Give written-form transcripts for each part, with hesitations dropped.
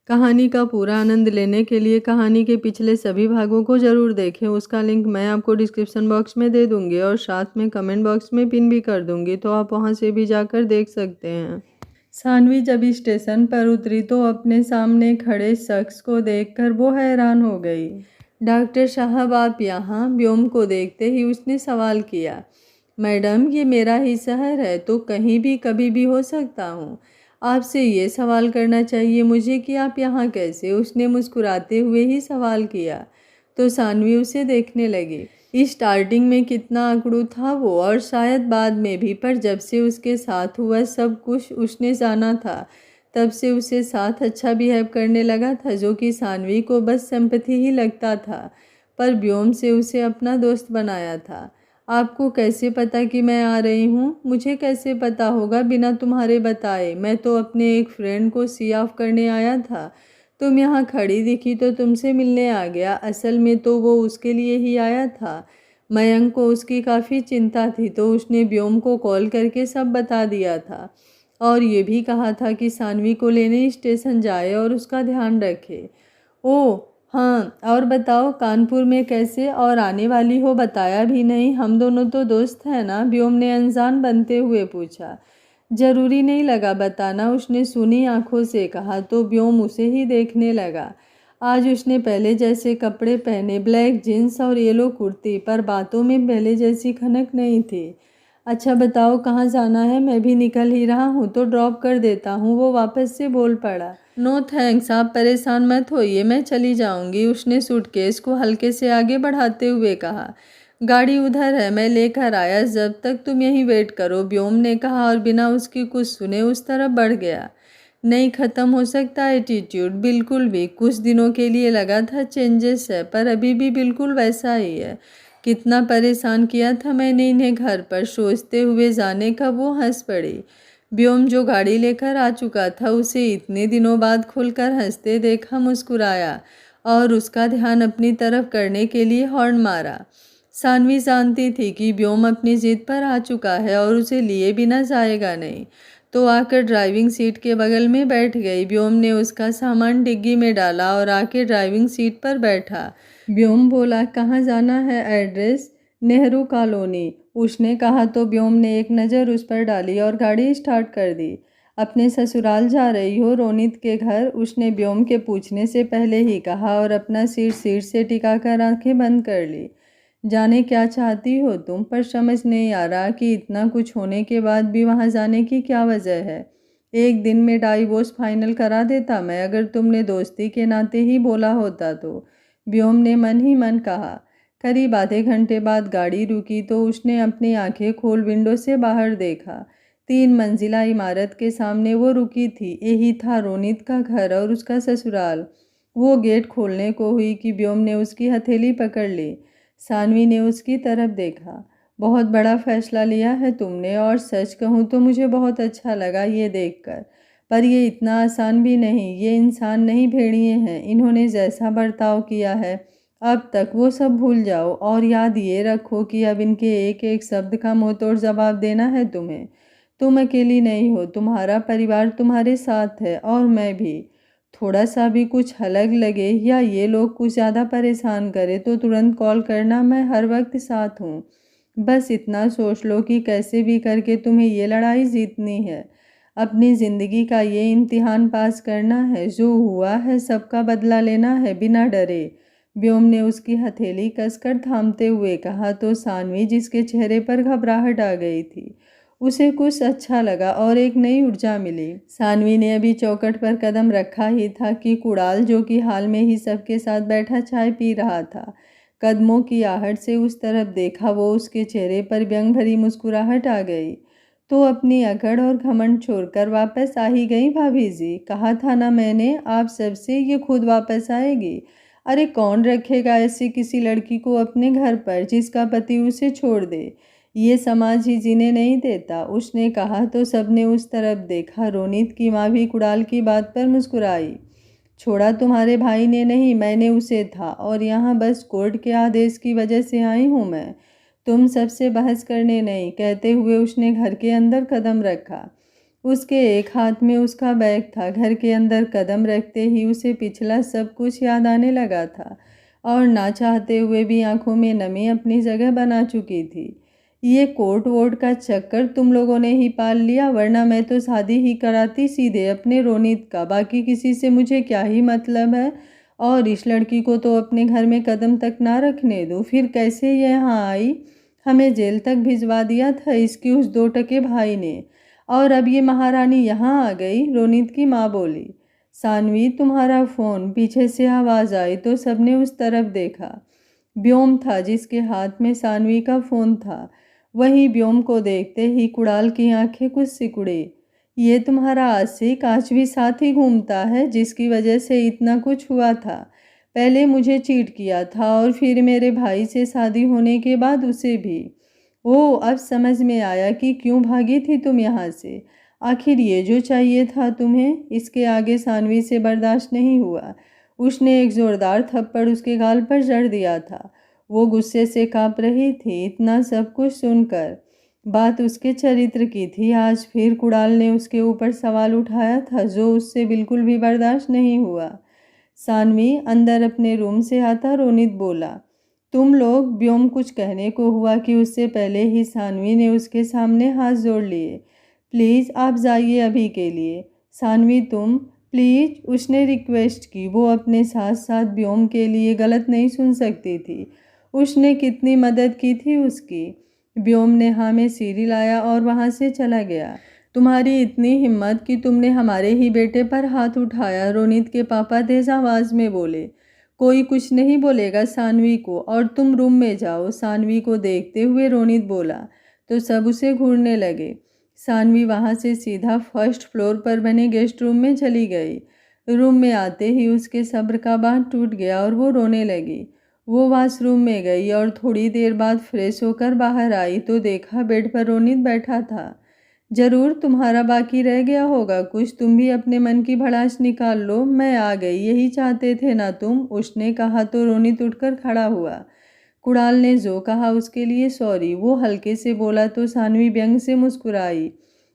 कहानी का पूरा आनंद लेने के लिए कहानी के पिछले सभी भागों को ज़रूर देखें। उसका लिंक मैं आपको डिस्क्रिप्शन बॉक्स में दे दूँगी और साथ में कमेंट बॉक्स में पिन भी कर दूँगी, तो आप वहाँ से भी जाकर देख सकते हैं। सानवी जब स्टेशन पर उतरी तो अपने सामने खड़े शख्स को देखकर वो हैरान हो गई। डॉक्टर साहब, आप यहाँ? व्योम को देखते ही उसने सवाल किया। मैडम, ये मेरा ही शहर है, तो कहीं भी कभी भी हो सकता हूँ। आपसे ये सवाल करना चाहिए मुझे कि आप यहाँ कैसे? उसने मुस्कुराते हुए ही सवाल किया। तो सानवी उसे देखने लगी। स्टार्टिंग में कितना अकड़ू था वो, और शायद बाद में भी, पर जब से उसके साथ हुआ सब कुछ उसने जाना था, तब से उसे साथ अच्छा बिहेव करने लगा था, जो कि सानवी को बस सिंपैथी ही लगता था, पर व्योम से उसे अपना दोस्त बनाया था। आपको कैसे पता कि मैं आ रही हूँ? मुझे कैसे पता होगा बिना तुम्हारे बताए? मैं तो अपने एक फ्रेंड को सी ऑफ करने आया था। तुम यहाँ खड़ी दिखी तो तुमसे मिलने आ गया। असल में तो वो उसके लिए ही आया था। मयंक को उसकी काफ़ी चिंता थी, तो उसने व्योम को कॉल करके सब बता दिया था, और ये भी कहा था कि सानवी को लेने स्टेशन जाए और उसका ध्यान रखे। ओह हाँ, और बताओ कानपुर में कैसे? और आने वाली हो? बताया भी नहीं। हम दोनों तो दोस्त हैं ना? व्योम ने अनजान बनते हुए पूछा। जरूरी नहीं लगा बताना, उसने सुनी आंखों से कहा, तो व्योम उसे ही देखने लगा। आज उसने पहले जैसे कपड़े पहने, ब्लैक जींस और येलो कुर्ती, पर बातों में पहले जैसी खनक नहीं थी। अच्छा बताओ कहाँ जाना है? मैं भी निकल ही रहा हूँ, तो ड्रॉप कर देता हूँ, वो वापस से बोल पड़ा। नो थैंक्स, आप परेशान मत होइए, मैं चली जाऊंगी, उसने सूटकेस को हल्के से आगे बढ़ाते हुए कहा। गाड़ी उधर है, मैं लेकर आया, जब तक तुम यहीं वेट करो, व्योम ने कहा, और बिना उसकी कुछ सुने उस तरफ बढ़ गया। नहीं ख़त्म हो सकता एटीट्यूड? बिल्कुल भी। कुछ दिनों के लिए लगा था चेंजेस है, पर अभी भी बिल्कुल वैसा ही है। कितना परेशान किया था मैंने इन्हें घर पर, सोचते हुए जाने का। वो हंस पड़ी। व्योम जो गाड़ी लेकर आ चुका था, उसे इतने दिनों बाद खुलकर हंसते देखा, मुस्कुराया और उसका ध्यान अपनी तरफ करने के लिए हॉर्न मारा। सानवी जानती थी कि व्योम अपनी जिद पर आ चुका है और उसे लिए बिना जाएगा नहीं, तो आकर ड्राइविंग सीट के बगल में बैठ गई। व्योम ने उसका सामान डिग्गी में डाला और आके ड्राइविंग सीट पर बैठा। व्योम बोला, कहाँ जाना है? एड्रेस? नेहरू कॉलोनी, उसने कहा, तो व्योम ने एक नज़र उस पर डाली और गाड़ी स्टार्ट कर दी। अपने ससुराल जा रही हो? रोनित के घर, उसने व्योम के पूछने से पहले ही कहा, और अपना सीट से टिकाकर आंखें बंद कर ली। जाने क्या चाहती हो तुम? पर समझ नहीं आ रहा कि इतना कुछ होने के बाद भी वहाँ जाने की क्या वजह है। एक दिन में डाइवोर्स फाइनल करा देता मैं, अगर तुमने दोस्ती के नाते ही बोला होता तो, व्योम ने मन ही मन कहा। करीब आधे घंटे बाद गाड़ी रुकी, तो उसने अपनी आंखें खोल विंडो से बाहर देखा। 3 मंजिला इमारत के सामने वो रुकी थी। यही था रोनित का घर और उसका ससुराल। वो गेट खोलने को हुई कि व्योम ने उसकी हथेली पकड़ ली। सानवी ने उसकी तरफ देखा। बहुत बड़ा फैसला लिया है तुमने, और सच कहूँ तो मुझे बहुत अच्छा लगा ये देखकर, पर ये इतना आसान भी नहीं। ये इंसान नहीं, भेड़िए हैं। इन्होंने जैसा बर्ताव किया है अब तक, वो सब भूल जाओ, और याद ये रखो कि अब इनके एक एक शब्द का मुंहतोड़ जवाब देना है तुम्हें। तुम अकेली नहीं हो, तुम्हारा परिवार तुम्हारे साथ है, और मैं भी। थोड़ा सा भी कुछ अलग लगे या ये लोग कुछ ज़्यादा परेशान करे तो तुरंत कॉल करना, मैं हर वक्त साथ हूँ। बस इतना सोच लो कि कैसे भी करके तुम्हें ये लड़ाई जीतनी है। अपनी ज़िंदगी का ये इम्तिहान पास करना है। जो हुआ है सबका बदला लेना है, बिना डरे। व्योम ने उसकी हथेली कसकर थामते हुए कहा, तो सानवी, जिसके चेहरे पर घबराहट आ गई थी, उसे कुछ अच्छा लगा और एक नई ऊर्जा मिली। सानवी ने अभी चौखट पर कदम रखा ही था कि कुणाल, जो कि हाल में ही सबके साथ बैठा चाय पी रहा था, कदमों की आहट से उस तरफ देखा। वो उसके चेहरे पर व्यंग भरी मुस्कुराहट आ गई। तो अपनी अकड़ और घमंड छोड़कर वापस आ ही गई भाभी जी? कहा था ना मैंने आप सबसे, ये खुद वापस आएगी। अरे कौन रखेगा ऐसी किसी लड़की को अपने घर पर, जिसका पति उसे छोड़ दे? ये समाज ही जीने नहीं देता, उसने कहा, तो सबने उस तरफ देखा। रोनित की माँ भी कुणाल की बात पर मुस्कुराई। छोड़ा तुम्हारे भाई ने नहीं, मैंने उसे था, और यहाँ बस कोर्ट के आदेश की वजह से आई हूँ मैं, तुम सबसे बहस करने नहीं, कहते हुए उसने घर के अंदर कदम रखा। उसके एक हाथ में उसका बैग था। घर के अंदर कदम रखते ही उसे पिछला सब कुछ याद आने लगा था और ना चाहते हुए भी आंखों में नमी अपनी जगह बना चुकी थी। ये कोट वोट का चक्कर तुम लोगों ने ही पाल लिया, वरना मैं तो शादी ही कराती सीधे अपने रोनित का। बाकी किसी से मुझे क्या ही मतलब है। और इस लड़की को तो अपने घर में कदम तक ना रखने दो। फिर कैसे ये यहाँ आई? हमें जेल तक भिजवा दिया था इसकी उस 2 टके भाई ने, और अब ये महारानी यहाँ आ गई। रोनित की माँ बोली। सानवी, तुम्हारा फ़ोन। पीछे से आवाज़ आई तो सबने उस तरफ देखा। व्योम था जिसके हाथ में सानवी का फ़ोन था। वहीं व्योम को देखते ही कुणाल की आंखें कुछ सिकुड़ी। ये तुम्हारा आशिक कांच भी साथ ही घूमता है, जिसकी वजह से इतना कुछ हुआ था। पहले मुझे चीट किया था और फिर मेरे भाई से शादी होने के बाद उसे भी। ओह, अब समझ में आया कि क्यों भागी थी तुम यहाँ से। आखिर ये जो चाहिए था तुम्हें। इसके आगे सानवी से बर्दाश्त नहीं हुआ। उसने एक ज़ोरदार थप्पड़ उसके गाल पर जड़ दिया था। वो गुस्से से काँप रही थी। इतना सब कुछ सुनकर बात उसके चरित्र की थी। आज फिर कुणाल ने उसके ऊपर सवाल उठाया था जो उससे बिल्कुल भी बर्दाश्त नहीं हुआ। सानवी अंदर अपने रूम से आता रोनित बोला। तुम लोग। व्योम कुछ कहने को हुआ कि उससे पहले ही सानवी ने उसके सामने हाथ जोड़ लिए। प्लीज़ आप जाइए अभी के लिए। सानवी, तुम प्लीज़, उसने रिक्वेस्ट की। वो अपने साथ साथ व्योम के लिए गलत नहीं सुन सकती थी। उसने कितनी मदद की थी उसकी। व्योम ने हाँ में सिर हिलाया और वहाँ से चला गया। तुम्हारी इतनी हिम्मत कि तुमने हमारे ही बेटे पर हाथ उठाया, रोनित के पापा तेज आवाज़ में बोले। कोई कुछ नहीं बोलेगा सानवी को, और तुम रूम में जाओ। सानवी को देखते हुए रोनित बोला तो सब उसे घूरने लगे। सानवी वहाँ से सीधा फर्स्ट फ्लोर पर बने गेस्ट रूम में चली गई। रूम में आते ही उसके सब्र का बांध टूट गया और वो रोने लगी। वो वॉशरूम में गई और थोड़ी देर बाद फ्रेश होकर बाहर आई तो देखा बेड पर रोनित बैठा था। जरूर तुम्हारा बाकी रह गया होगा कुछ। तुम भी अपने मन की भड़ास निकाल लो। मैं आ गई, यही चाहते थे ना तुम? उसने कहा तो रोनित उठकर खड़ा हुआ। कुणाल ने जो कहा उसके लिए सॉरी, वो हल्के से बोला तो सानवी व्यंग से मुस्कुराई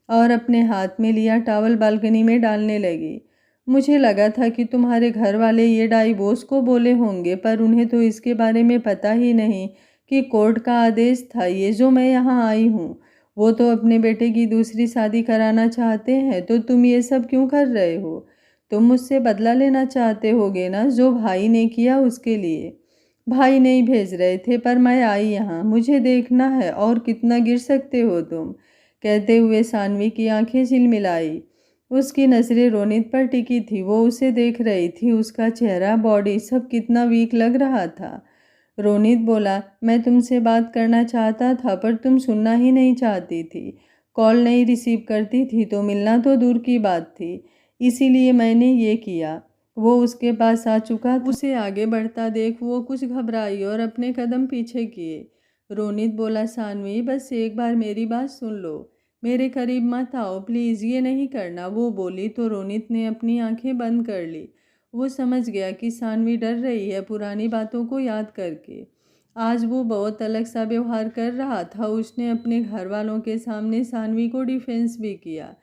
और अपने हाथ में लिया टॉवल बालकनी में डालने लगी। मुझे लगा था कि तुम्हारे घर वाले ये डाइवोर्स को बोले होंगे, पर उन्हें तो इसके बारे में पता ही नहीं कि कोर्ट का आदेश था ये जो मैं यहाँ आई हूँ। वो तो अपने बेटे की दूसरी शादी कराना चाहते हैं, तो तुम ये सब क्यों कर रहे हो? तुम मुझसे बदला लेना चाहते होगे ना, जो भाई ने किया उसके लिए। भाई नहीं भेज रहे थे, पर मैं आई यहाँ। मुझे देखना है और कितना गिर सकते हो तुम। कहते हुए सानवी की आंखें झिलमिलाई। उसकी नजरें रोनित पर टिकी थी। वो उसे देख रही थी। उसका चेहरा, बॉडी सब कितना वीक लग रहा था। रोनित बोला, मैं तुमसे बात करना चाहता था पर तुम सुनना ही नहीं चाहती थी। कॉल नहीं रिसीव करती थी तो मिलना तो दूर की बात थी। इसीलिए मैंने ये किया। वो उसके पास आ चुका था। उसे आगे बढ़ता देख वो कुछ घबराई और अपने कदम पीछे किए। रोनित बोला, सानवी बस एक बार मेरी बात सुन लो। मेरे करीब मत आओ प्लीज़, ये नहीं करना। वो बोली तो रोनित ने अपनी आंखें बंद कर ली। वो समझ गया कि सानवी डर रही है पुरानी बातों को याद करके। आज वो बहुत अलग सा व्यवहार कर रहा था। उसने अपने घर वालों के सामने सानवी को डिफेंस भी किया,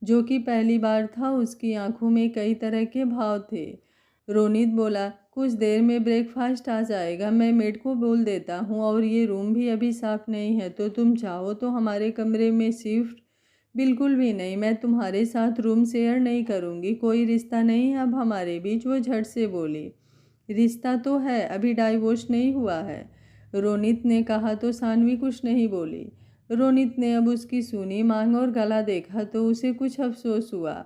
जो कि पहली बार था। उसकी आंखों में कई तरह के भाव थे। रोनित बोला, कुछ देर में ब्रेकफास्ट आ जाएगा, मैं मेड को बोल देता हूँ, और ये रूम भी अभी साफ नहीं है तो तुम चाहो तो हमारे कमरे में शिफ्ट। बिल्कुल भी नहीं, मैं तुम्हारे साथ रूम शेयर नहीं करूँगी। कोई रिश्ता नहीं है अब हमारे बीच, वो झट से बोली। रिश्ता तो है, अभी डाइवोर्स नहीं हुआ है, रोनित ने कहा तो सानवी कुछ नहीं बोली। रोनित ने अब उसकी सूनी मांग और गला देखा तो उसे कुछ अफसोस हुआ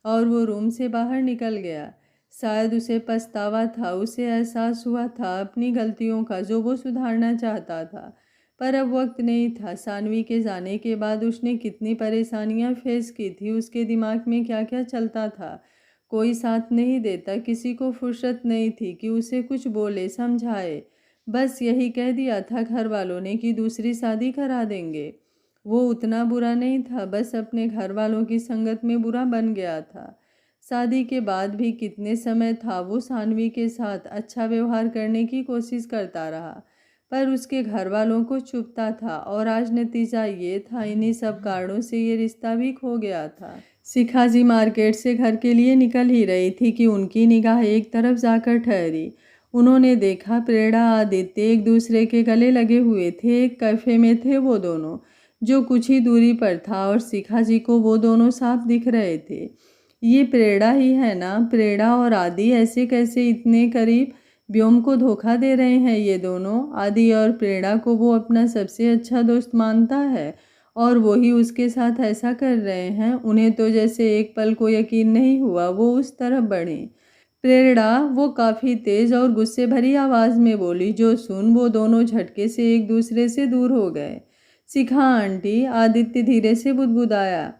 और वो रूम से बाहर निकल गया। शायद उसे पछतावा था। उसे एहसास हुआ था अपनी गलतियों का जो वो सुधारना चाहता था, पर अब वक्त नहीं था। सानवी के जाने के बाद उसने कितनी परेशानियां फेस की थी। उसके दिमाग में क्या क्या चलता था। कोई साथ नहीं देता, किसी को फुर्सत नहीं थी कि उसे कुछ बोले समझाए। बस यही कह दिया था घर वालों ने कि दूसरी शादी करा देंगे। वो उतना बुरा नहीं था, बस अपने घर वालों की संगत में बुरा बन गया था। शादी के बाद भी कितने समय था वो सानवी के साथ अच्छा व्यवहार करने की कोशिश करता रहा, पर उसके घर वालों को चुभता था और आज नतीजा ये था, इन्हीं सब कारणों से ये रिश्ता भी खो गया था। शिखा जी मार्केट से घर के लिए निकल ही रही थी कि उनकी निगाह एक तरफ जाकर ठहरी। उन्होंने देखा प्रेरणा आदित्य एक दूसरे के गले लगे हुए थे। एक कैफे में थे वो दोनों, जो कुछ ही दूरी पर था, और शिखा जी को वो दोनों साफ दिख रहे थे। ये प्रेरणा ही है ना? प्रेरणा और आदि ऐसे कैसे इतने करीब? व्योम को धोखा दे रहे हैं ये दोनों। आदि और प्रेरणा को वो अपना सबसे अच्छा दोस्त मानता है और वही उसके साथ ऐसा कर रहे हैं। उन्हें तो जैसे एक पल को यकीन नहीं हुआ। वो उस तरफ बढ़े। प्रेरणा, वो काफ़ी तेज़ और गुस्से भरी आवाज़ में बोली, जो सुन वो दोनों झटके से एक दूसरे से दूर हो गए। शिखा आंटी, आदित्य धीरे से बुदबुदाया।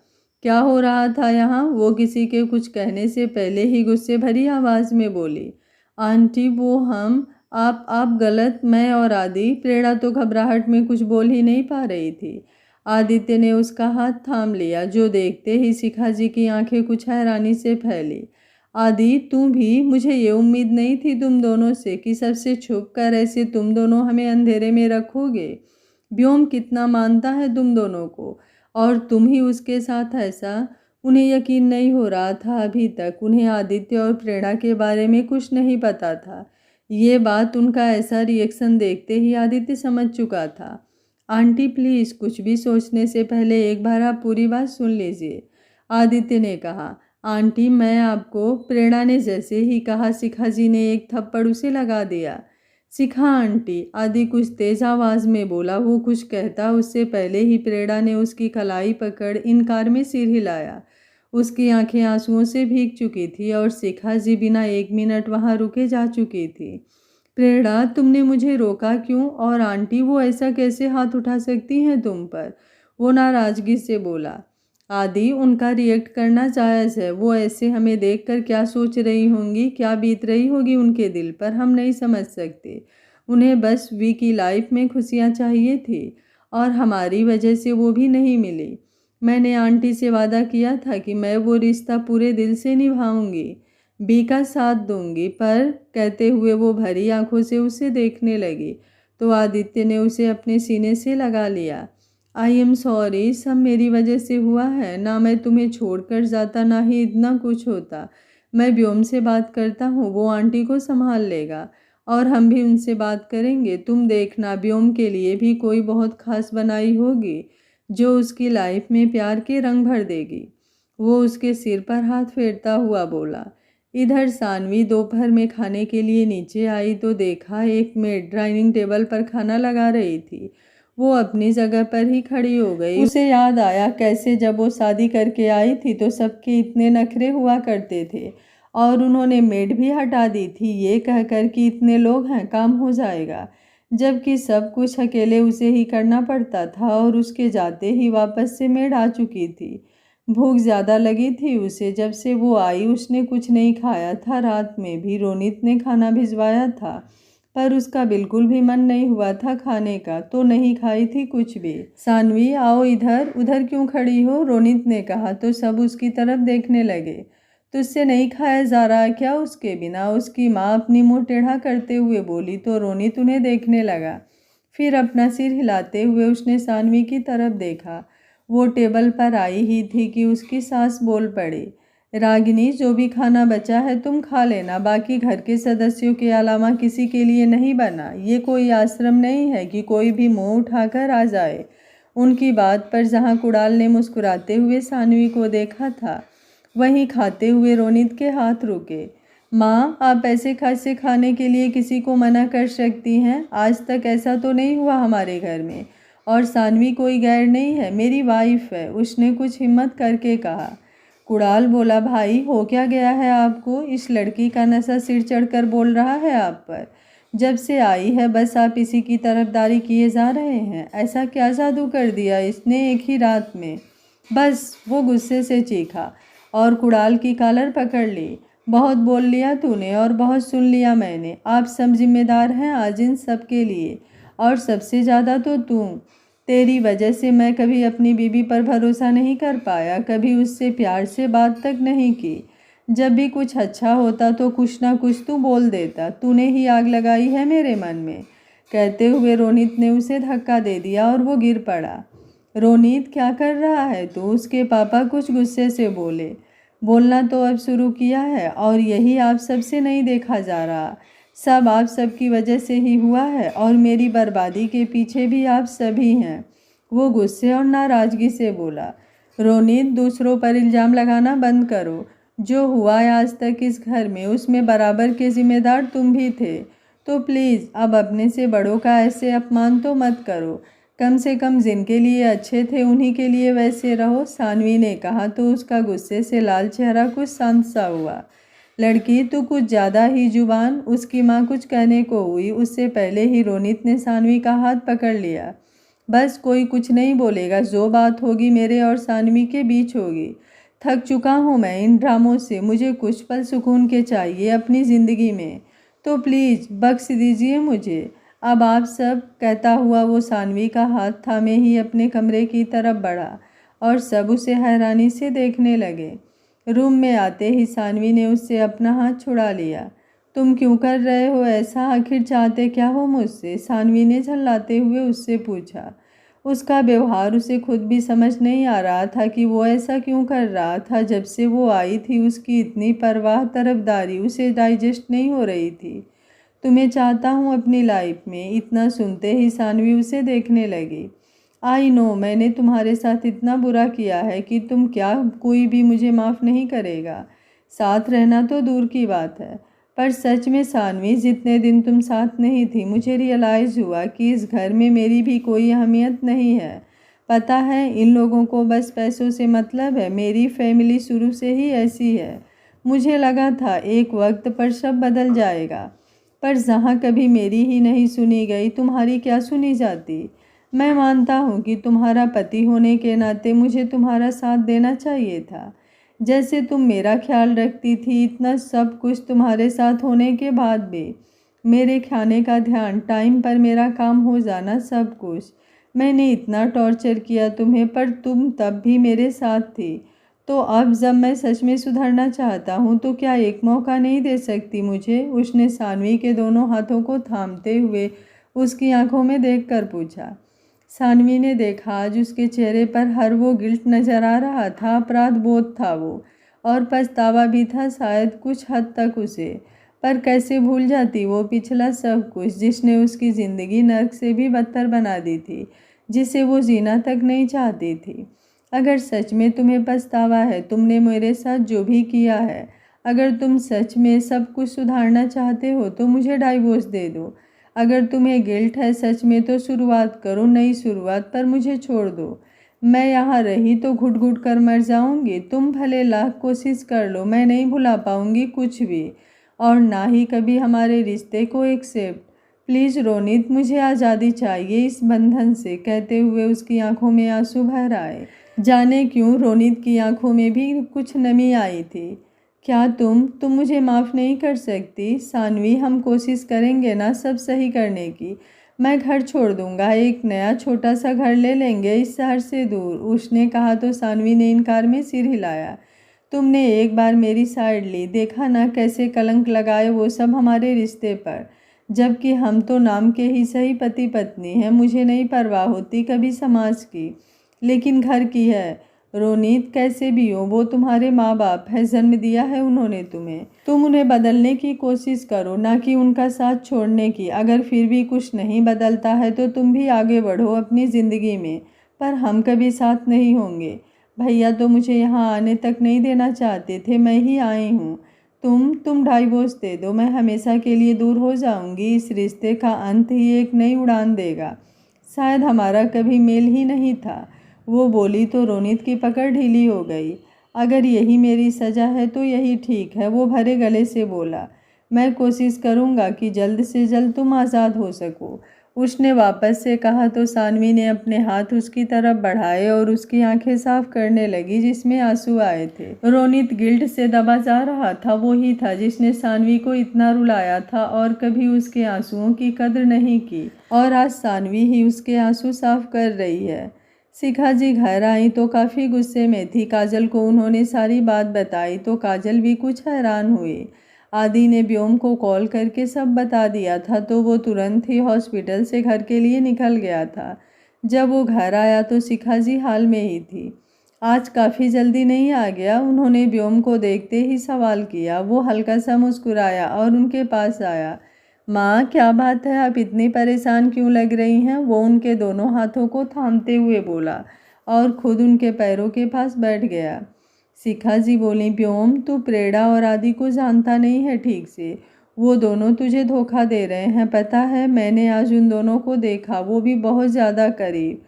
क्या हो रहा था यहाँ? वो किसी के कुछ कहने से पहले ही गुस्से भरी आवाज़ में बोली। आंटी, वो हम आप गलत, मैं और आदि। प्रेरणा तो घबराहट में कुछ बोल ही नहीं पा रही थी। आदित्य ने उसका हाथ थाम लिया, जो देखते ही शिखा जी की आंखें कुछ हैरानी से फैली। आदि, तुम भी? मुझे ये उम्मीद नहीं थी तुम दोनों से कि सबसे छुप कर ऐसे तुम दोनों हमें अंधेरे में रखोगे। व्योम कितना मानता है तुम दोनों को, और तुम ही उसके साथ ऐसा। उन्हें यकीन नहीं हो रहा था अभी तक। उन्हें आदित्य और प्रेरणा के बारे में कुछ नहीं पता था। ये बात, उनका ऐसा रिएक्शन देखते ही आदित्य समझ चुका था। आंटी प्लीज़, कुछ भी सोचने से पहले एक बार आप पूरी बात सुन लीजिए, आदित्य ने कहा। आंटी, मैं आपको, प्रेरणा ने जैसे ही कहा, शिखा जी ने एक थप्पड़ उसे लगा दिया। शिखा आंटी, आदि कुछ तेज आवाज़ में बोला। वो कुछ कहता उससे पहले ही प्रेरणा ने उसकी कलाई पकड़ इनकार में सिर हिलाया। उसकी आंखें आंसुओं से भीग चुकी थी और शिखा जी बिना एक मिनट वहाँ रुके जा चुकी थी। प्रेरणा, तुमने मुझे रोका क्यों? और आंटी, वो ऐसा कैसे हाथ उठा सकती हैं तुम पर? वो नाराज़गी से बोला। आदि, उनका रिएक्ट करना जायज़ है। वो ऐसे हमें देखकर क्या सोच रही होंगी, क्या बीत रही होगी उनके दिल पर, हम नहीं समझ सकते। उन्हें बस वी की लाइफ में खुशियाँ चाहिए थी और हमारी वजह से वो भी नहीं मिली। मैंने आंटी से वादा किया था कि मैं वो रिश्ता पूरे दिल से निभाऊंगी, बी का साथ दूंगी। पर, कहते हुए वो भरी आंखों से उसे देखने लगी तो आदित्य ने उसे अपने सीने से लगा लिया। आई एम सॉरी, सब मेरी वजह से हुआ है। ना मैं तुम्हें छोड़कर जाता, ना ही इतना कुछ होता। मैं व्योम से बात करता हूँ, वो आंटी को संभाल लेगा और हम भी उनसे बात करेंगे। तुम देखना, व्योम के लिए भी कोई बहुत खास बनाई होगी जो उसकी लाइफ में प्यार के रंग भर देगी। वो उसके सिर पर हाथ फेरता हुआ बोला। इधर सानवी दोपहर में खाने के लिए नीचे आई तो देखा एक मेड डाइनिंग टेबल पर खाना लगा रही थी। वो अपनी जगह पर ही खड़ी हो गई। उसे याद आया कैसे जब वो शादी करके आई थी तो सबके इतने नखरे हुआ करते थे और उन्होंने मेड भी हटा दी थी, ये कहकर कि इतने लोग हैं, काम हो जाएगा, जबकि सब कुछ अकेले उसे ही करना पड़ता था। और उसके जाते ही वापस से मेड आ चुकी थी। भूख ज़्यादा लगी थी उसे। जब से वो आई उसने कुछ नहीं खाया था। रात में भी रोनित ने खाना भिजवाया था पर उसका बिल्कुल भी मन नहीं हुआ था खाने का, तो नहीं खाई थी कुछ भी। सानवी, आओ इधर। उधर क्यों खड़ी हो? रोनित ने कहा तो सब उसकी तरफ देखने लगे। तुझसे नहीं खाया जा रहा क्या उसके बिना? उसकी माँ अपनी मुँह टेढ़ा करते हुए बोली तो रोनित उन्हें देखने लगा। फिर अपना सिर हिलाते हुए उसने सानवी की तरफ देखा। वो टेबल पर आई ही थी कि उसकी सास बोल पड़ी। रागिनी, जो भी खाना बचा है तुम खा लेना, बाकी घर के सदस्यों के अलावा किसी के लिए नहीं बना। ये कोई आश्रम नहीं है कि कोई भी मुंह उठाकर आ जाए। उनकी बात पर जहाँ कुणाल ने मुस्कुराते हुए सानवी को देखा था, वहीं खाते हुए रोनित के हाथ रुके। माँ, आप ऐसे खासे खाने के लिए किसी को मना कर सकती हैं? आज तक ऐसा तो नहीं हुआ हमारे घर में। और सानवी कोई गैर नहीं है, मेरी वाइफ है, उसने कुछ हिम्मत करके कहा। कुणाल बोला, भाई हो क्या गया है आपको? इस लड़की का नशा सिर चढ़कर बोल रहा है आप पर। जब से आई है बस आप इसी की तरफदारी किए जा रहे हैं। ऐसा क्या जादू कर दिया इसने एक ही रात में? बस, वो गुस्से से चीखा और कुणाल की कॉलर पकड़ ली। बहुत बोल लिया तूने और बहुत सुन लिया मैंने। आप सब जिम्मेदार हैं आज इन सब के लिए, और सबसे ज़्यादा तो तू। तेरी वजह से मैं कभी अपनी बीवी पर भरोसा नहीं कर पाया, कभी उससे प्यार से बात तक नहीं की। जब भी कुछ अच्छा होता तो कुछ ना कुछ तू बोल देता। तूने ही आग लगाई है मेरे मन में। कहते हुए रोनित ने उसे धक्का दे दिया और वो गिर पड़ा। रोनित, क्या कर रहा है तू? उसके पापा कुछ गुस्से से बोले। बोलना तो अब शुरू किया है और यही आप सबसे नहीं देखा जा रहा। सब आप सबकी वजह से ही हुआ है और मेरी बर्बादी के पीछे भी आप सभी हैं। वो गुस्से और नाराज़गी से बोला। रोनित, दूसरों पर इल्ज़ाम लगाना बंद करो। जो हुआ है आज तक इस घर में, उसमें बराबर के जिम्मेदार तुम भी थे। तो प्लीज़ अब अपने से बड़ों का ऐसे अपमान तो मत करो। कम से कम जिनके लिए अच्छे थे उन्हीं के लिए वैसे रहो, सानवी ने कहा तो उसका गुस्से से लाल चेहरा कुछ शांत सा हुआ। लड़की, तू कुछ ज़्यादा ही जुबान। उसकी माँ कुछ कहने को हुई, उससे पहले ही रोनित ने सानवी का हाथ पकड़ लिया। बस, कोई कुछ नहीं बोलेगा। जो बात होगी मेरे और सानवी के बीच होगी। थक चुका हूँ मैं इन ड्रामों से। मुझे कुछ पल सुकून के चाहिए अपनी ज़िंदगी में। तो प्लीज़ बख्श दीजिए मुझे। अब आप सब, कहता हुआ वो सानवी का हाथ थामे ही अपने कमरे की तरफ बढ़ा और सब उसे हैरानी से देखने लगे। रूम में आते ही सानवी ने उससे अपना हाथ छुड़ा लिया। तुम क्यों कर रहे हो ऐसा? आखिर चाहते क्या हो मुझसे? सानवी ने झल्लाते हुए उससे पूछा। उसका व्यवहार उसे खुद भी समझ नहीं आ रहा था कि वो ऐसा क्यों कर रहा था। जब से वो आई थी उसकी इतनी परवाह तरफदारी उसे डाइजेस्ट नहीं हो रही थी। तुम्हें चाहता हूँ अपनी लाइफ में। इतना सुनते ही सानवी उसे देखने लगी। आई नो, मैंने तुम्हारे साथ इतना बुरा किया है कि तुम क्या, कोई भी मुझे माफ़ नहीं करेगा। साथ रहना तो दूर की बात है, पर सच में सानवी, जितने दिन तुम साथ नहीं थी मुझे रियलाइज़ हुआ कि इस घर में मेरी भी कोई अहमियत नहीं है। पता है, इन लोगों को बस पैसों से मतलब है। मेरी फैमिली शुरू से ही ऐसी है। मुझे लगा था एक वक्त पर सब बदल जाएगा, पर जहाँ कभी मेरी ही नहीं सुनी गई, तुम्हारी क्या सुनी जाती। मैं मानता हूँ कि तुम्हारा पति होने के नाते मुझे तुम्हारा साथ देना चाहिए था। जैसे तुम मेरा ख्याल रखती थी, इतना सब कुछ तुम्हारे साथ होने के बाद भी। मेरे खाने का ध्यान, टाइम पर मेरा काम हो जाना, सब कुछ। मैंने इतना टॉर्चर किया तुम्हें, पर तुम तब भी मेरे साथ थी। तो अब जब मैं सच में सुधरना चाहता हूँ तो क्या एक मौका नहीं दे सकती मुझे? उसने सानवी के दोनों हाथों को थामते हुए उसकी आंखों में देखकर पूछा। सानवी ने देखा आज उसके चेहरे पर हर वो गिल्ट नजर आ रहा था, अपराध बोध था वो, और पछतावा भी था शायद कुछ हद तक उसे। पर कैसे भूल जाती वो पिछला सब कुछ, जिसने उसकी ज़िंदगी नर्क से भी बदतर बना दी थी, जिसे वो जीना तक नहीं चाहती थी। अगर सच में तुम्हें पछतावा है तुमने मेरे साथ जो भी किया है, अगर तुम सच में सब कुछ सुधारना चाहते हो तो मुझे डाइवोर्स दे दो। अगर तुम्हें गिल्ट है सच में तो शुरुआत करो नई शुरुआत, पर मुझे छोड़ दो। मैं यहाँ रही तो घुट घुट कर मर जाऊँगी। तुम भले लाख कोशिश कर लो, मैं नहीं भुला पाऊँगी कुछ भी, और ना ही कभी हमारे रिश्ते को एक्सेप्ट। प्लीज़ रोनित, मुझे आज़ादी चाहिए इस बंधन से। कहते हुए उसकी आंखों में आंसू भर आए। जाने क्यों रोनित की आंखों में भी कुछ नमी आई थी। क्या तुम मुझे माफ़ नहीं कर सकती? सानवी, हम कोशिश करेंगे ना सब सही करने की। मैं घर छोड़ दूंगा, एक नया छोटा सा घर ले लेंगे इस शहर से दूर। उसने कहा तो सानवी ने इनकार में सिर हिलाया। तुमने एक बार मेरी साइड ली, देखा ना कैसे कलंक लगाए वो सब हमारे रिश्ते पर, जबकि हम तो नाम के ही सही पति पत्नी हैं। मुझे नहीं परवाह होती कभी समाज की, लेकिन घर की है। रोनित, कैसे भी हो वो तुम्हारे माँ बाप है, जन्म दिया है उन्होंने तुम्हें। तुम उन्हें बदलने की कोशिश करो, ना कि उनका साथ छोड़ने की। अगर फिर भी कुछ नहीं बदलता है तो तुम भी आगे बढ़ो अपनी ज़िंदगी में, पर हम कभी साथ नहीं होंगे। भैया तो मुझे यहाँ आने तक नहीं देना चाहते थे, मैं ही आई हूँ। तुम डाइवोर्स दे दो, मैं हमेशा के लिए दूर हो जाऊँगी। इस रिश्ते का अंत ही एक नई उड़ान देगा। शायद हमारा कभी मेल ही नहीं था। वो बोली तो रोनित की पकड़ ढीली हो गई। अगर यही मेरी सज़ा है तो यही ठीक है, वो भरे गले से बोला। मैं कोशिश करूँगा कि जल्द से जल्द तुम आज़ाद हो सको। उसने वापस से कहा तो सानवी ने अपने हाथ उसकी तरफ बढ़ाए और उसकी आंखें साफ करने लगी जिसमें आंसू आए थे। रोनित गिल्ट से दबा जा रहा था। वो ही था जिसने सानवी को इतना रुलाया था और कभी उसके आंसुओं की कद्र नहीं की, और आज सानवी ही उसके आंसू साफ कर रही है। शिखा जी घर आई तो काफ़ी गुस्से में थी। काजल को उन्होंने सारी बात बताई तो काजल भी कुछ हैरान हुई। आदि ने व्योम को कॉल करके सब बता दिया था, तो वो तुरंत ही हॉस्पिटल से घर के लिए निकल गया था। जब वो घर आया तो शिखा जी हाल में ही थी। आज काफ़ी जल्दी नहीं आ गया? उन्होंने व्योम को देखते ही सवाल किया। वो हल्का सा मुस्कुराया और उनके पास आया। माँ, क्या बात है, आप इतनी परेशान क्यों लग रही हैं? वो उनके दोनों हाथों को थामते हुए बोला और खुद उनके पैरों के पास बैठ गया। शिखा जी बोली, व्योम, तू प्रेरणा और आदि को जानता नहीं है ठीक से। वो दोनों तुझे धोखा दे रहे हैं, पता है? मैंने आज उन दोनों को देखा, वो भी बहुत ज़्यादा करीब।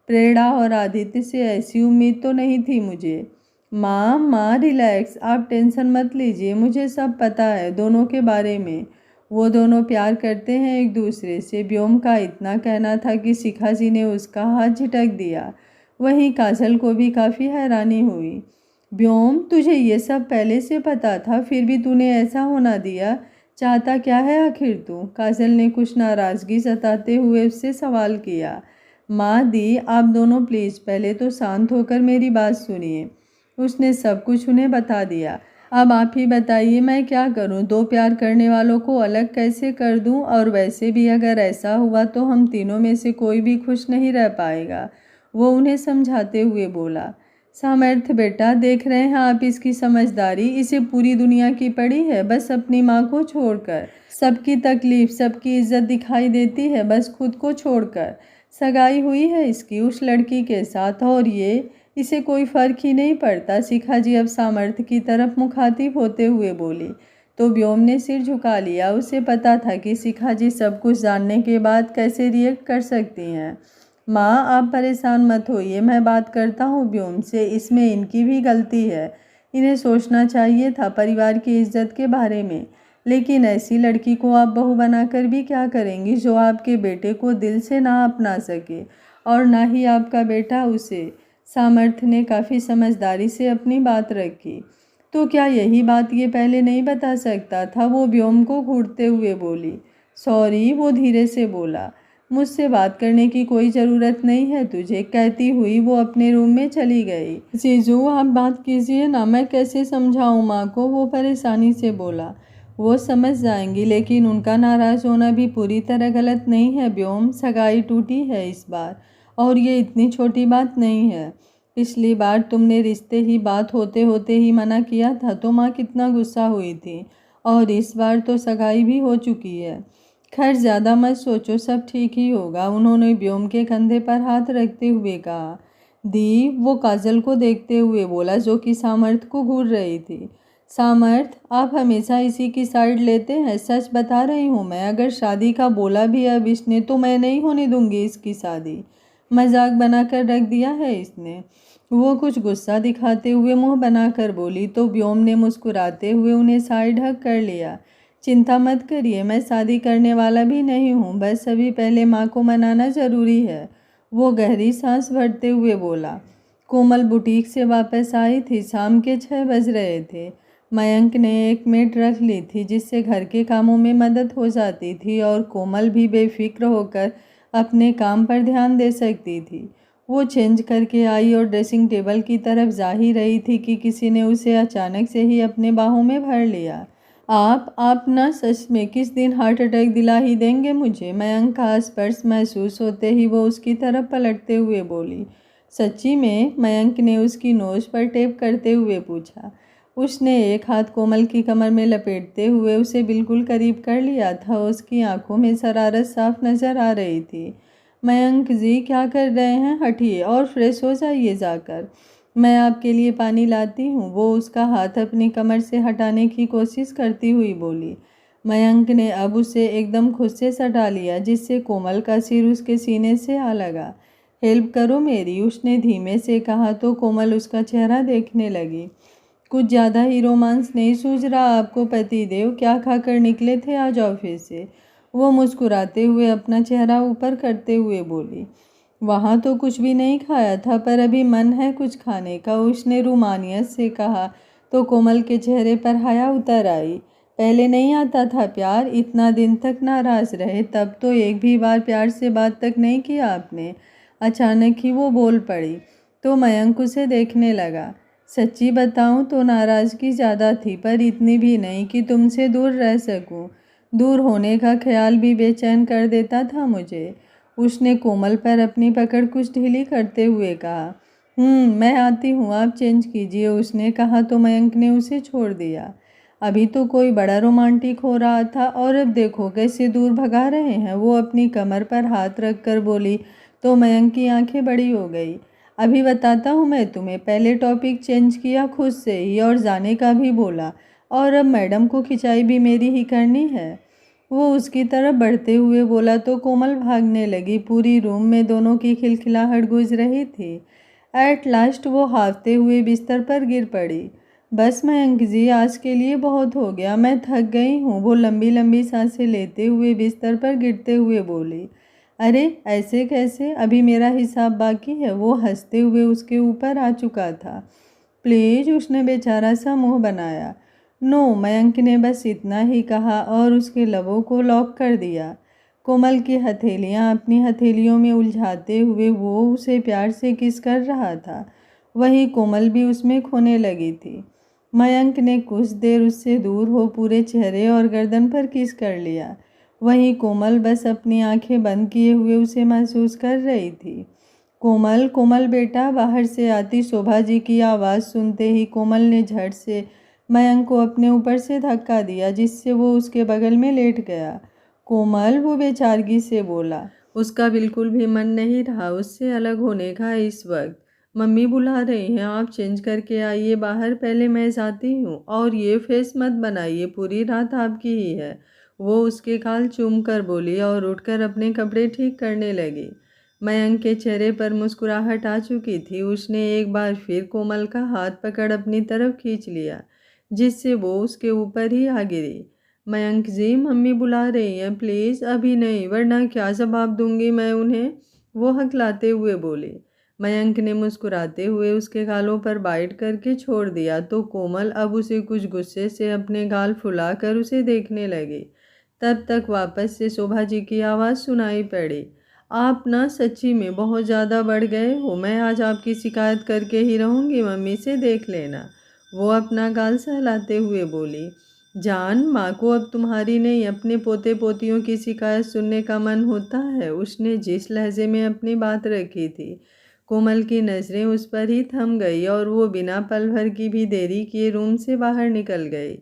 प्रेरणा और आदित्य से ऐसी उम्मीद तो नहीं थी मुझे। माँ रिलैक्स, आप टेंशन मत लीजिए, मुझे सब पता है दोनों के बारे में। वो दोनों प्यार करते हैं एक दूसरे से। व्योम का इतना कहना था कि शिखा जी ने उसका हाथ झटक दिया। वहीं काजल को भी काफ़ी हैरानी हुई। व्योम, तुझे ये सब पहले से पता था, फिर भी तूने ऐसा होना दिया? चाहता क्या है आखिर तू? काजल ने कुछ नाराज़गी जताते हुए उससे सवाल किया। माँ दी, आप दोनों प्लीज़ पहले तो शांत होकर मेरी बात सुनिए। उसने सब कुछ उन्हें बता दिया। अब आप ही बताइए, मैं क्या करूं? दो प्यार करने वालों को अलग कैसे कर दूं? और वैसे भी अगर ऐसा हुआ तो हम तीनों में से कोई भी खुश नहीं रह पाएगा। वो उन्हें समझाते हुए बोला। सामर्थ्य बेटा, देख रहे हैं आप इसकी समझदारी? इसे पूरी दुनिया की पड़ी है, बस अपनी माँ को छोड़कर। सबकी तकलीफ, सबकी इज्जत दिखाई देती है, बस खुद को छोड़कर। सगाई हुई है इसकी उस लड़की के साथ, और ये इसे कोई फर्क ही नहीं पड़ता। शिखा जी अब सामर्थ्य की तरफ मुखातिब होते हुए बोली। तो व्योम ने सिर झुका लिया। उसे पता था कि शिखा जी सब कुछ जानने के बाद कैसे रिएक्ट कर सकती हैं। माँ, आप परेशान मत होइए, मैं बात करता हूँ व्योम से, इसमें इनकी भी गलती है। इन्हें सोचना चाहिए था परिवार की इज्जत के बारे में। लेकिन ऐसी लड़की को आप बहू बनाकर भी क्या करेंगी जो आपके बेटे को दिल से ना अपना सके, और ना ही आपका बेटा उसे। सामर्थ्य ने काफ़ी समझदारी से अपनी बात रखी। तो क्या यही बात ये पहले नहीं बता सकता था? वो व्योम को घूरते हुए बोली। सॉरी, वो धीरे से बोला। मुझसे बात करने की कोई ज़रूरत नहीं है तुझे, कहती हुई वो अपने रूम में चली गई। जीजू, आप बात कीजिए ना, मैं कैसे समझाऊं माँ को? वो परेशानी से बोला। वो समझ जाएंगी, लेकिन उनका नाराज़ होना भी पूरी तरह गलत नहीं है व्योम। सगाई टूटी है इस बार, और ये इतनी छोटी बात नहीं है। पिछली बार तुमने रिश्ते ही बात होते होते ही मना किया था तो माँ कितना गुस्सा हुई थी, और इस बार तो सगाई भी हो चुकी है। खैर, ज़्यादा मत सोचो, सब ठीक ही होगा। उन्होंने व्योम के कंधे पर हाथ रखते हुए कहा। दी, वो काजल को देखते हुए बोला, जो कि सामर्थ्य को घूर रही थी। सामर्थ्य, आप हमेशा इसी की साइड लेते हैं। सच बता रही हूँ मैं, अगर शादी का बोला भी अब इसने तो मैं नहीं होने दूंगी इसकी शादी। मजाक बनाकर रख दिया है इसने। वो कुछ गुस्सा दिखाते हुए मुंह बनाकर बोली, तो व्योम ने मुस्कुराते हुए उन्हें साइड हग कर लिया। चिंता मत करिए, मैं शादी करने वाला भी नहीं हूँ, बस अभी पहले माँ को मनाना ज़रूरी है। वो गहरी सांस भरते हुए बोला। कोमल बुटीक से वापस आई थी। शाम के 6 बज रहे थे। मयंक ने एक मेड रख ली थी जिससे घर के कामों में मदद हो जाती थी, और कोमल भी बेफिक्र होकर अपने काम पर ध्यान दे सकती थी। वो चेंज करके आई और ड्रेसिंग टेबल की तरफ जा ही रही थी कि किसी ने उसे अचानक से ही अपने बाहों में भर लिया। आप ना सच में किस दिन हार्ट अटैक दिला ही देंगे मुझे? मयंक का स्पर्श महसूस होते ही वो उसकी तरफ पलटते हुए बोली। सच्ची में? मयंक ने उसकी नोज पर टेप करते हुए पूछा। उसने एक हाथ कोमल की कमर में लपेटते हुए उसे बिल्कुल करीब कर लिया था। उसकी आंखों में शरारत साफ नजर आ रही थी। मयंक जी, क्या कर रहे हैं? हटिए और फ्रेश हो जाइए जाकर। मैं आपके लिए पानी लाती हूँ। वो उसका हाथ अपनी कमर से हटाने की कोशिश करती हुई बोली। मयंक ने अब उसे एकदम खुद से सटा लिया, जिससे कोमल का सिर उसके सीने से आ लगा। हेल्प करो मेरी, उसने धीमे से कहा, तो कोमल उसका चेहरा देखने लगी। कुछ ज़्यादा ही रोमांस नहीं सूझ रहा आपको पतिदेव? क्या खाकर निकले थे आज ऑफिस से? वो मुस्कुराते हुए अपना चेहरा ऊपर करते हुए बोली। वहाँ तो कुछ भी नहीं खाया था, पर अभी मन है कुछ खाने का, उसने रुमानियत से कहा। तो कोमल के चेहरे पर हया उतर आई। पहले नहीं आता था प्यार? इतना दिन तक नाराज रहे, तब तो एक भी बार प्यार से बात तक नहीं किया आपने। अचानक ही वो बोल पड़ी। तो मयंक उसे देखने लगा। सच्ची बताऊं तो नाराज़गी ज़्यादा थी, पर इतनी भी नहीं कि तुमसे दूर रह सकूं। दूर होने का ख्याल भी बेचैन कर देता था मुझे। उसने कोमल पर अपनी पकड़ कुछ ढीली करते हुए कहा। मैं आती हूँ, आप चेंज कीजिए, उसने कहा तो मयंक ने उसे छोड़ दिया। अभी तो कोई बड़ा रोमांटिक हो रहा था और अब देखो कैसे दूर भगा रहे हैं। वो अपनी कमर पर हाथ रख कर बोली तो मयंक की आंखें बड़ी हो गई। अभी बताता हूँ मैं तुम्हें। पहले टॉपिक चेंज किया खुद से ही और जाने का भी बोला, और अब मैडम को खिंचाई भी मेरी ही करनी है। वो उसकी तरफ बढ़ते हुए बोला तो कोमल भागने लगी। पूरी रूम में दोनों की खिलखिलाहट गूंज रही थी। एट लास्ट वो हाफते हुए बिस्तर पर गिर पड़ी। बस मयंक जी, आज के लिए बहुत हो गया, मैं थक गई हूँ। वो लंबी लंबी सांसें लेते हुए बिस्तर पर गिरते हुए बोली। अरे ऐसे कैसे, अभी मेरा हिसाब बाकी है। वो हंसते हुए उसके ऊपर आ चुका था। प्लीज, उसने बेचारा सा मुंह बनाया। नो, मयंक ने बस इतना ही कहा और उसके लबों को लॉक कर दिया। कोमल की हथेलियां अपनी हथेलियों में उलझाते हुए वो उसे प्यार से किस कर रहा था। वहीं कोमल भी उसमें खोने लगी थी। मयंक ने कुछ देर उससे दूर हो पूरे चेहरे और गर्दन पर किस कर लिया। वहीं कोमल बस अपनी आंखें बंद किए हुए उसे महसूस कर रही थी। कोमल, कोमल बेटा। बाहर से आती शोभा जी की आवाज़ सुनते ही कोमल ने झट से मयंक को अपने ऊपर से धक्का दिया, जिससे वो उसके बगल में लेट गया। कोमल, वो बेचारगी से बोला। उसका बिल्कुल भी मन नहीं रहा उससे अलग होने का इस वक्त। मम्मी बुला रही हैं, आप चेंज करके आइए बाहर, पहले मैं जाती हूँ। और ये फेस मत बनाइए, पूरी रात आपकी ही है। वो उसके गाल चूम कर बोली और उठकर अपने कपड़े ठीक करने लगी। मयंक के चेहरे पर मुस्कुराहट आ चुकी थी। उसने एक बार फिर कोमल का हाथ पकड़ अपनी तरफ खींच लिया, जिससे वो उसके ऊपर ही आ गिरी। मयंक जी, मम्मी बुला रही हैं, प्लीज़ अभी नहीं, वरना क्या जवाब दूंगी मैं उन्हें, वो हकलाते हुए बोली। मयंक ने मुस्कुराते हुए उसके गालों पर बाइट करके छोड़ दिया तो कोमल अब उसे कुछ गुस्से से अपने गाल फुलाकर उसे देखने लगी। तब तक वापस से शोभा जी की आवाज़ सुनाई पड़ी। आप ना सच्ची में बहुत ज़्यादा बढ़ गए हो, मैं आज आपकी शिकायत करके ही रहूँगी, मम्मी से देख लेना। वो अपना गाल सहलाते हुए बोली। जान, माँ को अब तुम्हारी नहीं अपने पोते पोतियों की शिकायत सुनने का मन होता है। उसने जिस लहजे में अपनी बात रखी थी, कोमल की नज़रें उस पर ही थम गई और वो बिना पल भर की भी देरी किए रूम से बाहर निकल गई।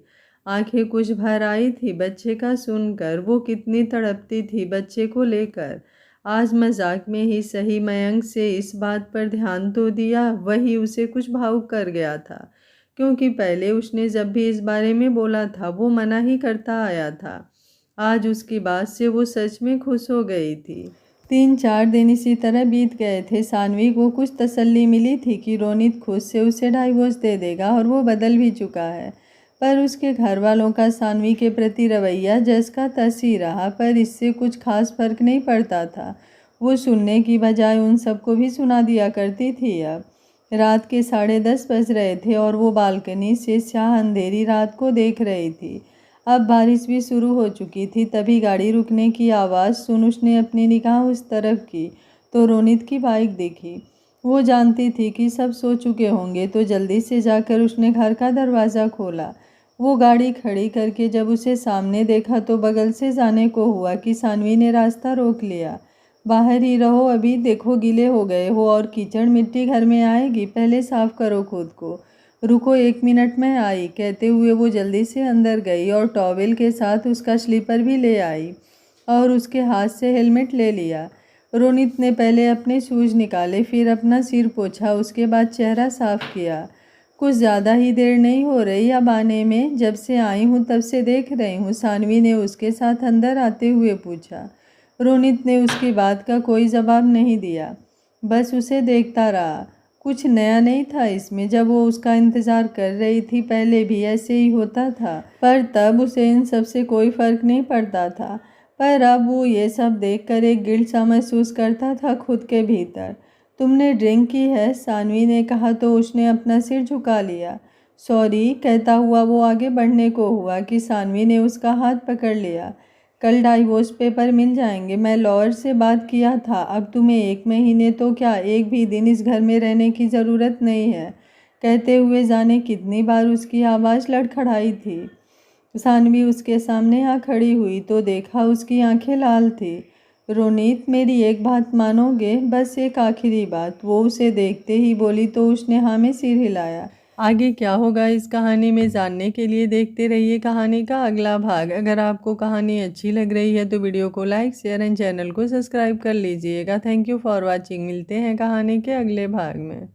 आंखें कुछ भर आई थी बच्चे का सुनकर। वो कितनी तड़पती थी बच्चे को लेकर। आज मजाक में ही सही मयंक से इस बात पर ध्यान तो दिया, वही उसे कुछ भावुक कर गया था, क्योंकि पहले उसने जब भी इस बारे में बोला था वो मना ही करता आया था। आज उसकी बात से वो सच में खुश हो गई थी। 3-4 दिन इसी तरह बीत गए थे। सानवी को कुछ तसल्ली मिली थी कि रोनित खुद से उसे डाइवोर्स दे देगा और वो बदल भी चुका है, पर उसके घर वालों का सानवी के प्रति रवैया जस का तस ही रहा। पर इससे कुछ खास फर्क नहीं पड़ता था। वो सुनने की बजाय उन सबको भी सुना दिया करती थी। अब रात के 10:30 बज रहे थे और वो बालकनी से स्याह अंधेरी रात को देख रही थी। अब बारिश भी शुरू हो चुकी थी। तभी गाड़ी रुकने की आवाज़ सुन उसने अपनी निगाह उस तरफ की तो रोनित की बाइक देखी। वो जानती थी कि सब सो चुके होंगे, तो जल्दी से जाकर उसने घर का दरवाज़ा खोला। वो गाड़ी खड़ी करके जब उसे सामने देखा तो बगल से जाने को हुआ कि सानवी ने रास्ता रोक लिया। बाहर ही रहो, अभी देखो गीले हो गए हो और कीचड़ मिट्टी घर में आएगी, पहले साफ करो खुद को। रुको 1 मिनट में आई, कहते हुए वो जल्दी से अंदर गई और टॉवेल के साथ उसका स्लीपर भी ले आई और उसके हाथ से हेलमेट ले लिया। रोनित ने पहले अपने शूज निकाले, फिर अपना सिर पोंछा, उसके बाद चेहरा साफ किया। कुछ ज़्यादा ही देर नहीं हो रही अब आने में, जब से आई हूँ तब से देख रही हूँ, सानवी ने उसके साथ अंदर आते हुए पूछा। रोनित ने उसकी बात का कोई जवाब नहीं दिया, बस उसे देखता रहा। कुछ नया नहीं था इसमें। जब वो उसका इंतज़ार कर रही थी पहले भी ऐसे ही होता था, पर तब उसे इन सब से कोई फ़र्क नहीं पड़ता था। पर अब वो ये सब देखकर एक गिल्ट सा महसूस करता था खुद के भीतर। तुमने ड्रिंक की है, सानवी ने कहा तो उसने अपना सिर झुका लिया। सॉरी, कहता हुआ वो आगे बढ़ने को हुआ कि सानवी ने उसका हाथ पकड़ लिया। कल डाइवोर्स पेपर मिल जाएंगे, मैं लॉयर से बात किया था। अब तुम्हें 1 महीने तो क्या 1 भी दिन इस घर में रहने की ज़रूरत नहीं है। कहते हुए जाने कितनी बार उसकी आवाज़ लड़खड़ाई थी। सानवी उसके सामने आ खड़ी हुई तो देखा उसकी आंखें लाल थी। रोनीत, मेरी एक बात मानोगे? बस एक आखिरी बात। वो उसे देखते ही बोली तो उसने हाँ में सिर हिलाया। आगे क्या होगा इस कहानी में जानने के लिए देखते रहिए कहानी का अगला भाग। अगर आपको कहानी अच्छी लग रही है तो वीडियो को लाइक, शेयर एंड चैनल को सब्सक्राइब कर लीजिएगा। Thank you for watching. मिलते हैं कहानी के अगले भाग में।